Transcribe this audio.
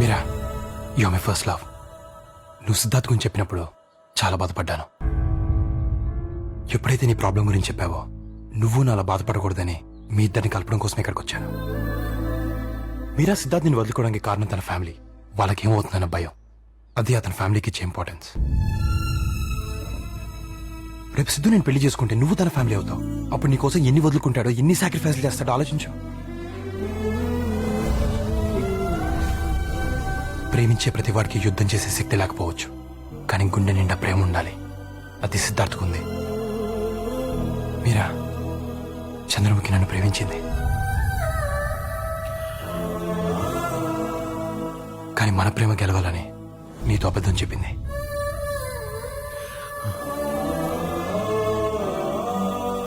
Meera, you are my first love. నువ్వు సిద్ధార్థ్ గురించి చెప్పినప్పుడు చాలా బాధపడ్డాను. ఎప్పుడైతే నీ ప్రాబ్లం గురించి చెప్పావో నువ్వు నా అలా బాధపడకూడదని మీ ఇద్దరిని కలపడం కోసం ఇక్కడికి వచ్చాను. మీరా, సిద్ధార్థ్ నేను వదులుకోవడానికి కారణం తన ఫ్యామిలీ. వాళ్ళకి ఏమవుతుందన్న భయం. అది అతని ఫ్యామిలీకి ఇచ్చే ఇంపార్టెన్స్. రేపు సిద్ధు నేను పెళ్లి చేసుకుంటే నువ్వు తన ఫ్యామిలీ అవుతావు. అప్పుడు నీకోసం ఎన్ని వదులుకుంటాడో, ఎన్ని సాక్రిఫైస్లు చేస్తాడో ఆలోచించు. ప్రేమించే ప్రతి వాడికి యుద్ధం చేసే శక్తి లేకపోవచ్చు, కానీ గుండె నిండా ప్రేమ ఉండాలి. అది సిద్ధార్థకుంది. మీరా, చంద్రముఖి నన్ను ప్రేమించింది, కానీ మన ప్రేమ గెలవాలని నీతో అబద్ధం చెప్పింది.